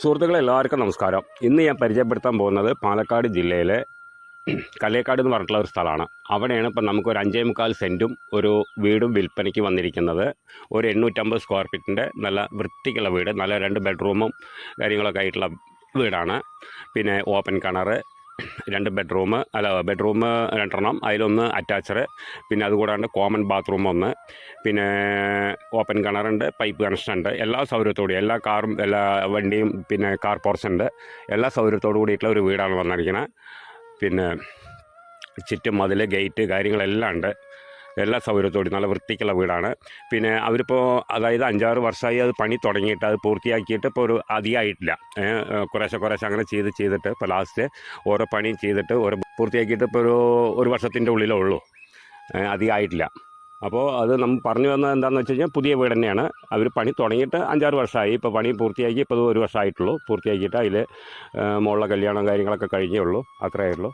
സുഹൃത്തുക്കളെ എല്ലാവർക്കും നമസ്കാരം. ഇന്ന് ഞാൻ പരിചയപ്പെടുത്താൻ പോകുന്നത് പാലക്കാട് ജില്ലയിലെ കല്ലേക്കാട് എന്ന് പറഞ്ഞിട്ടുള്ള ഒരു സ്ഥലമാണ്. അവിടെയാണ് ഇപ്പം നമുക്കൊരു 5.25 സെൻറ്റും ഒരു വീടും വിൽപ്പനയ്ക്ക് വന്നിരിക്കുന്നത്. ഒരു 850 സ്ക്വയർ ഫീറ്റിൻ്റെ നല്ല വൃത്തിക്കുള്ള വീട്, നല്ല 2 ബെഡ്റൂമും കാര്യങ്ങളൊക്കെ ആയിട്ടുള്ള വീടാണ്. പിന്നെ ഓപ്പൺ കിണർ, 2 ബെഡ്റൂം 2 അതിലൊന്ന് അറ്റാച്ചഡ്, പിന്നെ അതുകൂടാണ്ട് കോമൺ ബാത്റൂം 1, പിന്നെ ഓപ്പൺ കിണറുണ്ട്, പൈപ്പ് കണക്ഷൻ ഉണ്ട്. എല്ലാ സൗകര്യത്തോടും എല്ലാ കാറും എല്ലാ വണ്ടിയും പിന്നെ കാർ പോർച്ച് ഉണ്ട്. എല്ലാ സൗകര്യത്തോടു കൂടിയിട്ടുള്ള ഒരു വീടാണ് വന്നിരിക്കുന്നത്. പിന്നെ ചുറ്റും മതിൽ, ഗേറ്റ് കാര്യങ്ങളെല്ലാം ഉണ്ട്. എല്ലാ സൗകര്യത്തോടും നല്ല വൃത്തിക്കുള്ള വീടാണ്. പിന്നെ അവരിപ്പോൾ അതായത് 5-6 വർഷമായി അത് പണി തുടങ്ങിയിട്ട് അത് പൂർത്തിയാക്കിയിട്ട് ഇപ്പോൾ ഒരു അധികമായിട്ടില്ല. കുറേശ്ശെ അങ്ങനെ ചെയ്തിട്ട് ഇപ്പോൾ ലാസ്റ്റ് ഓരോ പണിയും ചെയ്തിട്ട് പൂർത്തിയാക്കിയിട്ട് ഇപ്പോൾ ഒരു വർഷത്തിൻ്റെ ഉള്ളിലേ ഉള്ളൂ, അധികമായിട്ടില്ല. അപ്പോൾ അത് നമ്മൾ പറഞ്ഞു വന്നത് എന്താണെന്ന് വെച്ച് കഴിഞ്ഞാൽ പുതിയ വീട് തന്നെയാണ്. അവർ പണി തുടങ്ങിയിട്ട് 5-6 വർഷമായി. ഇപ്പോൾ പണി പൂർത്തിയാക്കി ഇപ്പോൾ 1 വർഷമായിട്ടുള്ളൂ. പൂർത്തിയാക്കിയിട്ട് അതിൽ മുകളിലെ കല്യാണം കാര്യങ്ങളൊക്കെ കഴിഞ്ഞേ ഉള്ളൂ, അത്രയേ ഉള്ളൂ.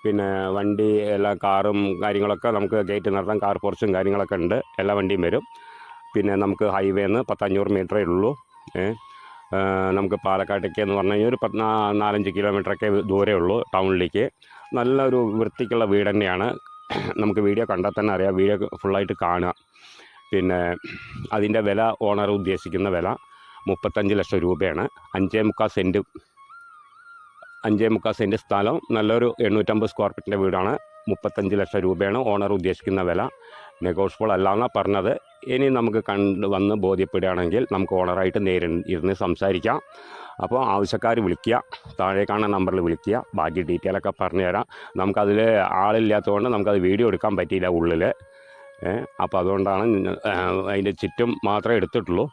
പിന്നെ വണ്ടി എല്ലാ കാറും കാര്യങ്ങളൊക്കെ നമുക്ക് ഗേറ്റ് നിർത്താൻ കാർ പോർച്ചും കാര്യങ്ങളൊക്കെ ഉണ്ട്. എല്ലാ വണ്ടിയും വരും. പിന്നെ നമുക്ക് ഹൈവേന്ന് 500 മീറ്ററേ ഉള്ളൂ. നമുക്ക് പാലക്കാട്ടേക്ക് എന്ന് പറഞ്ഞു കഴിഞ്ഞാൽ ഒരു 4-5 കിലോമീറ്ററൊക്കെ ദൂരമേ ഉള്ളൂ ടൗണിലേക്ക്. നല്ലൊരു വൃത്തിക്കുള്ള വീട് തന്നെയാണ്. നമുക്ക് വീഡിയോ കണ്ടാൽ തന്നെ അറിയാം, വീഡിയോ ഫുള്ളായിട്ട് കാണുക. പിന്നെ അതിൻ്റെ വില, ഓണർ ഉദ്ദേശിക്കുന്ന വില 35 ലക്ഷം രൂപയാണ്. 5.25 സെൻറ്റ് സ്ഥലം, നല്ലൊരു 850 സ്ക്വയർ ഫീറ്റിൻ്റെ വീടാണ്. 35 ലക്ഷം രൂപയാണ് ഓണർ ഉദ്ദേശിക്കുന്ന വില. നെഗോഷ്യബിൾ അല്ലാന്നാണ് പറഞ്ഞത്. ഇനി നമുക്ക് വന്ന് ബോധ്യപ്പെടുകയാണെങ്കിൽ നമുക്ക് ഓണറായിട്ട് ഇരുന്ന് സംസാരിക്കാം. അപ്പോൾ ആവശ്യക്കാർ വിളിക്കുക, താഴെ കാണുന്ന നമ്പറിൽ വിളിക്കുക. ബാക്കി ഡീറ്റെയിലൊക്കെ പറഞ്ഞുതരാം. നമുക്കതിൽ ആളില്ലാത്തതുകൊണ്ട് നമുക്കത് വീഡിയോ എടുക്കാൻ പറ്റിയില്ല ഉള്ളിൽ. അപ്പോൾ അതുകൊണ്ടാണ് അതിൻ്റെ ചുറ്റും മാത്രമേ എടുത്തിട്ടുള്ളൂ.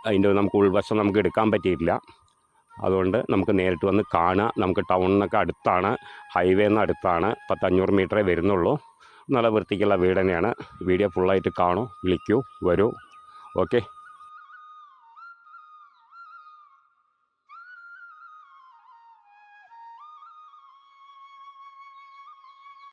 അതിൻ്റെ നമുക്ക് ഉൾവശം നമുക്ക് എടുക്കാൻ പറ്റിയിട്ടില്ല. അതുകൊണ്ട് നമുക്ക് നേരിട്ട് വന്ന് കാണുക. നമുക്ക് ടൗണിനൊക്കെ അടുത്താണ്, ഹൈവേന്ന് അടുത്താണ്. 500 മീറ്ററേ വരുന്നുള്ളൂ. നല്ല വൃത്തിക്കുള്ള വീട് തന്നെയാണ്. വീഡിയോ ഫുള്ളായിട്ട് കാണൂ, വിളിക്കൂ, വരൂ. ഓക്കെ.